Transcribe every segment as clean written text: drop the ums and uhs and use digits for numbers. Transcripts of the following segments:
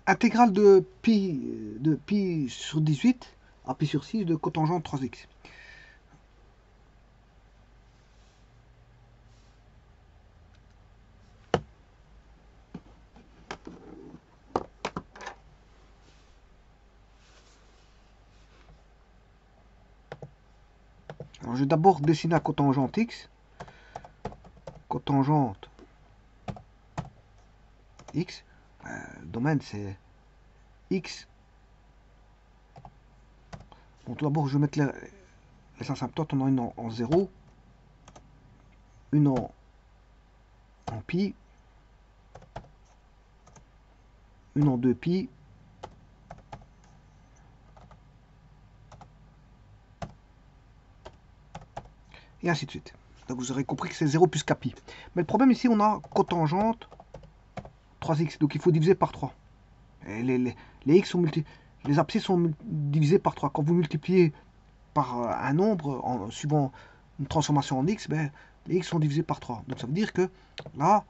Intégrale de pi sur 18 à pi sur 6 de cotangente 3x. Alors, je vais d'abord dessiner la cotangente x. Cotangente x. Le domaine, c'est x. Bon, tout d'abord, je vais mettre les asymptotes. On a une en 0, une en pi, une en 2pi, et ainsi de suite. Donc vous aurez compris que c'est 0 plus kpi. Mais le problème ici, on a cotangente 3x, donc il faut diviser par 3. Et les x sont les abscisses sont divisées par 3. Quand vous multipliez par un nombre, en suivant une transformation en x, ben, les x sont divisés par 3. Donc ça veut dire que là,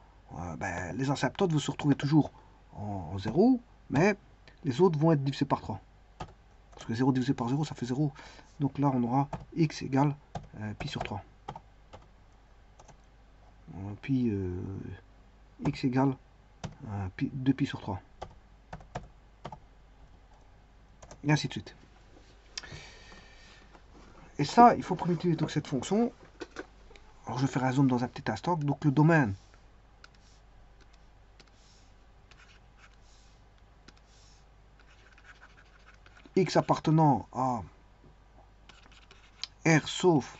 ben, les asymptotes vont se retrouver toujours en 0, mais les autres vont être divisés par 3. Parce que 0 divisé par 0, ça fait 0. Donc là, on aura x égale pi sur 3. Puis x égale 2pi sur 3. Et ainsi de suite. Et ça, il faut primitiver donc cette fonction. Alors je vais faire un zoom dans un petit instant. Donc le domaine x appartenant à R sauf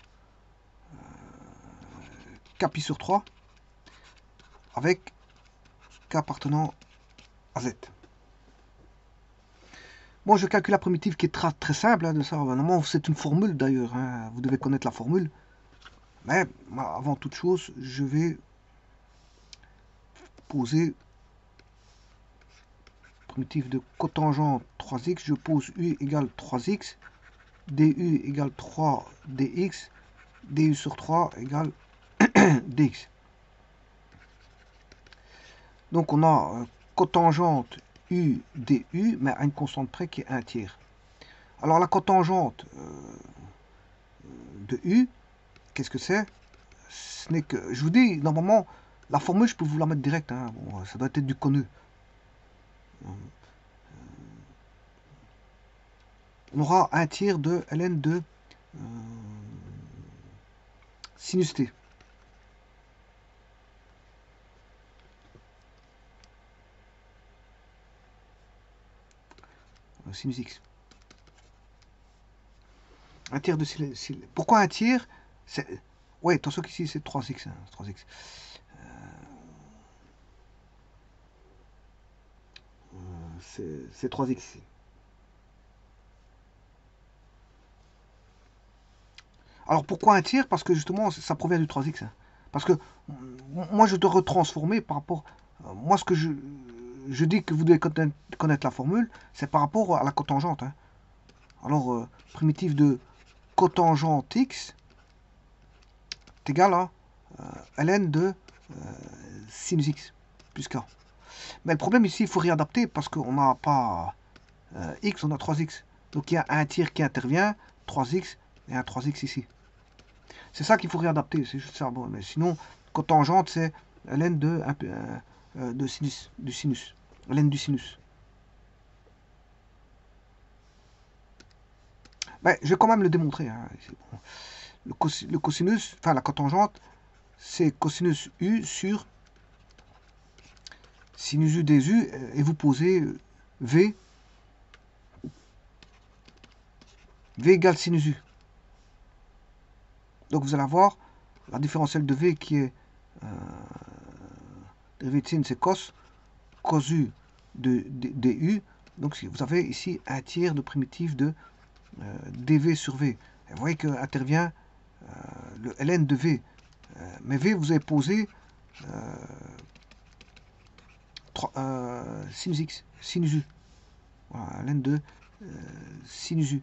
kpi sur 3 avec k appartenant à z. Bon, je calcule la primitive qui est très simple de ça. Normalement, c'est une formule d'ailleurs. Hein. Vous devez connaître la formule. Mais avant toute chose, je vais poser primitive de cotangente 3x. Je pose u égale 3x, du égale 3dx, du sur 3 égale dx. Donc on a cotangente u du, mais à une constante près qui est 1 tiers. Alors la cotangente de u, qu'est-ce que c'est? Ce n'est que, je vous dis, normalement, la formule, je peux vous la mettre direct. Hein. Bon, ça doit être du connu. On aura 1 tiers de ln de sinus t. Sinus x. 1 tiers de sinus. Pourquoi 1 tiers? Ouais, attention qu'ici c'est 3x. Hein, 3x. C'est 3x ici. Alors pourquoi 1 tiers? Parce que justement ça provient du 3x. Hein. Parce que moi je dois retransformer par rapport. Moi ce que je dis que vous devez connaître la formule, c'est par rapport à la cotangente. Hein. Alors primitive de cotangente x est égal à ln de sinus x plus k. Mais le problème ici, il faut réadapter parce qu'on n'a pas x, on a 3x. Donc il y a un tiers qui intervient, 3x et un 3x ici. C'est ça qu'il faut réadapter, c'est juste ça. Bon, mais sinon, cotangente, c'est ln de sinus, du sinus. Ln du sinus. Ben, je vais quand même le démontrer. Hein. Bon. Le cosinus, enfin la cotangente, c'est cosinus u sur sinus u des u, et vous posez v égale sinus u. Donc vous allez avoir la différentielle de v qui est dérivée de sin, c'est cos u de du. Donc vous avez ici un tiers de primitive de dv sur v. Et vous voyez qu'intervient le ln de v. Mais v, vous avez posé sinus x, sinus u. Voilà, ln de sinus u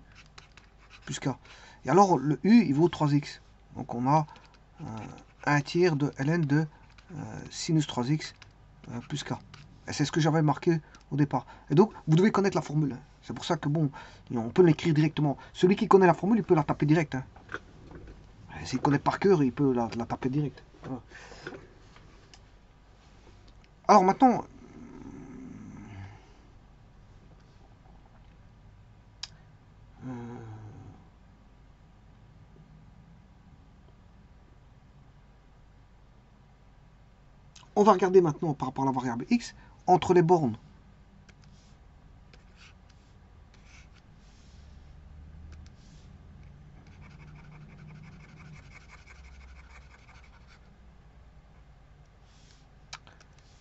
plus k. Et alors le u, il vaut 3x. Donc on a 1 tiers de ln de sinus 3x plus k. Et c'est ce que j'avais marqué au départ. Et donc, vous devez connaître la formule, hein. C'est pour ça que, bon, on peut l'écrire directement. Celui qui connaît la formule, il peut la taper direct, hein. S'il connaît par cœur, il peut la taper direct. Voilà. Alors maintenant, on va regarder maintenant par rapport à la variable x entre les bornes.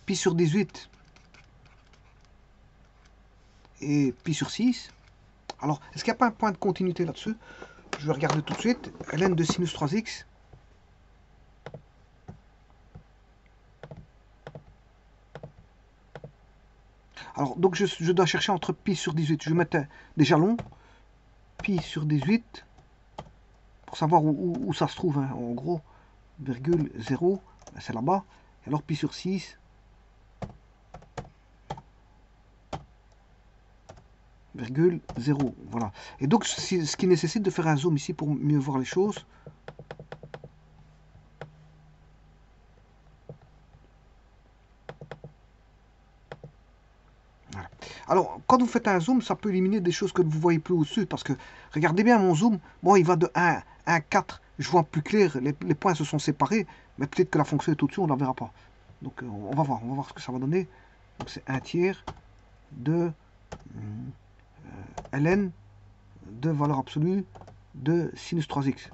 Pi sur 18 et pi sur 6. Alors, est-ce qu'il n'y a pas un point de continuité là-dessus? Je vais regarder tout de suite. ln de sinus 3x. Alors, donc je dois chercher entre pi sur 18. Je mettais des jalons. Pi sur 18. Pour savoir où ça se trouve, hein. En gros, virgule 0, c'est là-bas. Et alors pi sur 6. Virgule 0, voilà. Et donc, ce qui nécessite de faire un zoom ici pour mieux voir les choses. Voilà. Alors, quand vous faites un zoom, ça peut éliminer des choses que vous ne voyez plus au-dessus. Parce que, regardez bien mon zoom. Bon, il va de 1 à 4. Je vois plus clair. Les points se sont séparés. Mais peut-être que la fonction est au-dessus, on ne la verra pas. Donc, on va voir ce que ça va donner. Donc, c'est 1 tiers de ln de valeur absolue de sinus 3x.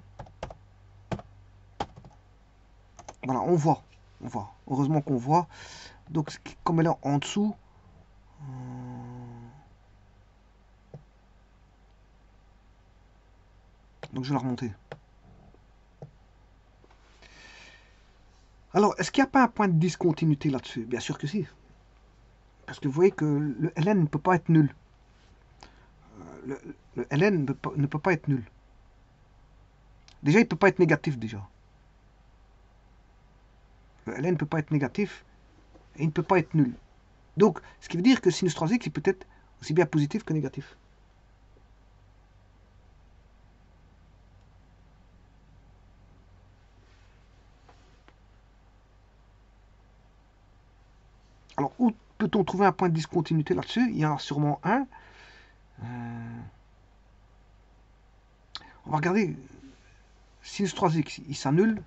Voilà, on voit. Heureusement qu'on voit. Donc, comme elle est en dessous, donc je vais la remonter. Alors, est-ce qu'il n'y a pas un point de discontinuité là-dessus? Bien sûr que si. Parce que vous voyez que le ln ne peut pas être nul. Le ln ne peut pas être nul. Déjà, il ne peut pas être négatif déjà. Le ln ne peut pas être négatif et il ne peut pas être nul. Donc, ce qui veut dire que sinus 3x, il peut être aussi bien positif que négatif. Alors, où peut-on trouver un point de discontinuité là-dessus? Il y en a sûrement un. On va regarder. Sinus 3x, il s'annule.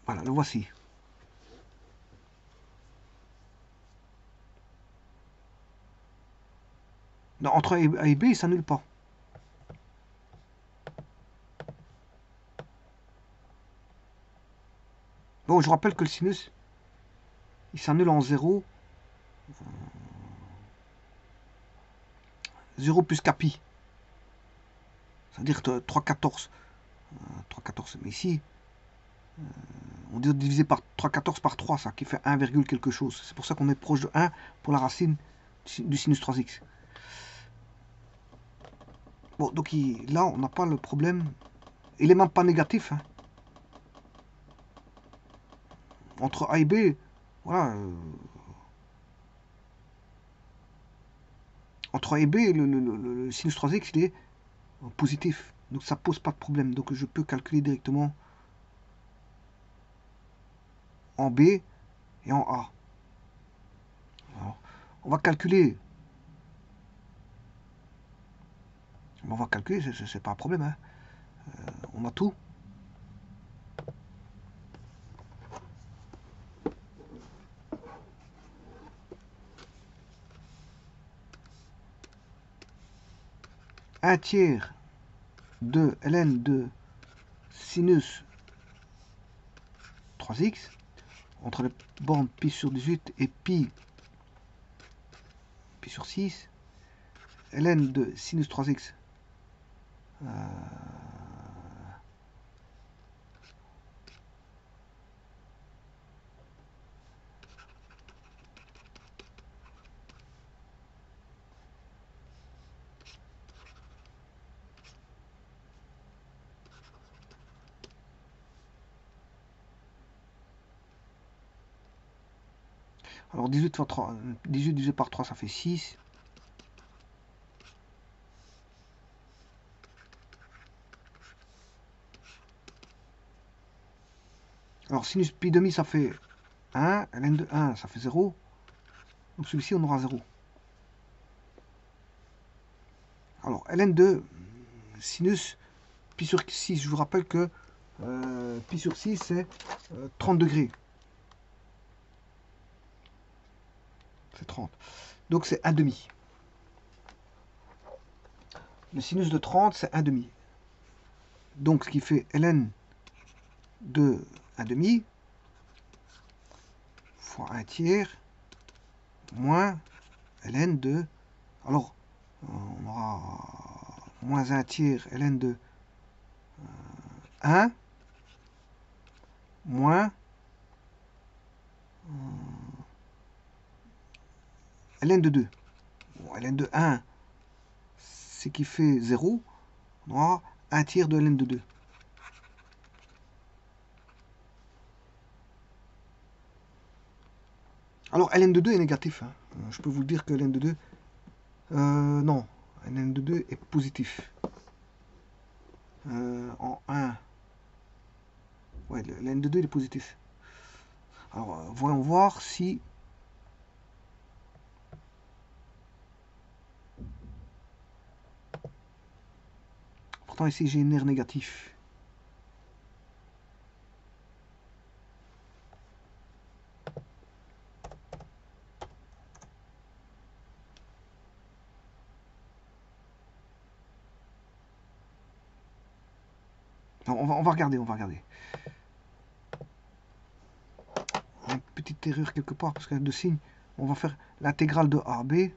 Voilà, le voici. Non, entre A et B, il ne s'annule pas. Bon, je rappelle que le sinus, il s'annule en 0. 0 plus capi. C'est-à-dire 3,14. 3,14. Mais ici, on doit diviser par 3,14 par 3, ça, qui fait 1, quelque chose. C'est pour ça qu'on est proche de 1 pour la racine du sinus 3x. Bon, donc là, on n'a pas le problème. Il n'est même pas négatif, hein. Entre A et B, voilà. Entre A et B, le sinus 3x, il est positif. Donc ça pose pas de problème. Donc je peux calculer directement en B et en A. Alors, on va calculer. On va calculer, c'est pas un problème, hein. On a tout. Un tiers de ln de sinus 3x entre les bornes pi sur 18 et pi sur 6. ln de sinus 3x Alors 18 fois 3, 18 divisé par 3, ça fait 6. Alors sinus pi demi, ça fait 1. Ln de 1, ça fait 0. Donc celui-ci, on aura 0. Alors ln de sinus pi sur 6, je vous rappelle que pi sur 6, c'est 30 degrés. C'est 30. Donc c'est 1 demi. Le sinus de 30, c'est 1 demi. Donc ce qui fait ln de 1 demi fois 1 tiers moins ln de... Alors, on aura moins 1 tiers ln de 1 moins ln de 2. Bon, ln de 1, c'est qui fait 0. On aura 1 tiers de ln de 2. Alors, ln de 2 est négatif. Hein. Je peux vous dire que ln de 2... non, ln de 2 est positif. En 1... Ouais, ln de 2 est positif. Alors, voyons voir si... Pourtant, ici, j'ai un R négatif. Non, on va regarder, on va regarder. Une petite erreur quelque part, parce qu'il y a deux signes. On va faire l'intégrale de AB.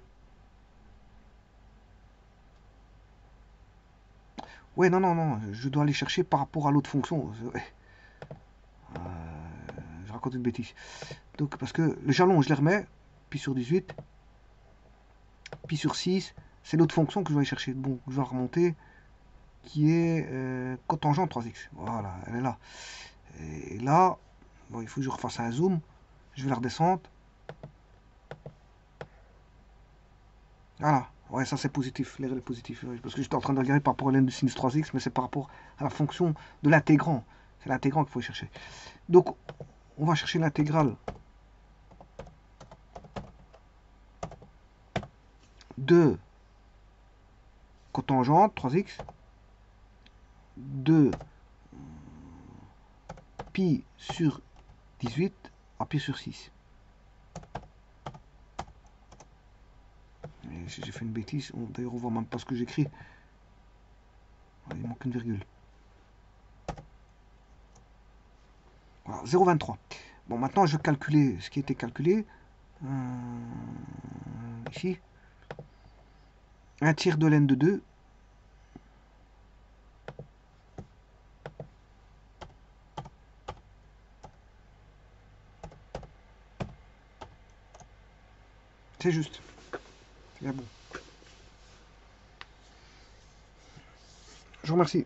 Ouais, non, non, non, je dois aller chercher par rapport à l'autre fonction. Je raconte une bêtise. Donc, parce que le jalon, je les remets, pi sur 18, pi sur 6, c'est l'autre fonction que je dois aller chercher. Bon, je vais remonter, qui est cotangente 3x. Voilà, elle est là. Et là, bon, il faut que je refasse un zoom. Je vais la redescendre. Voilà. Ouais, ça c'est positif, l'erreur est positif. Parce que j'étais en train de regarder par rapport à ln de sinus 3x, mais c'est par rapport à la fonction de l'intégrant. C'est l'intégrant qu'il faut chercher. Donc, on va chercher l'intégrale de cotangente 3x de pi sur 18 à pi sur 6. J'ai fait une bêtise. D'ailleurs, on voit même pas ce que j'écris. Il manque une virgule. Voilà, 0,23. Bon, maintenant, je vais calculer ce qui était calculé. Ici. 1 tiers de ln de 2. C'est juste. C'est bien bon. Je vous remercie.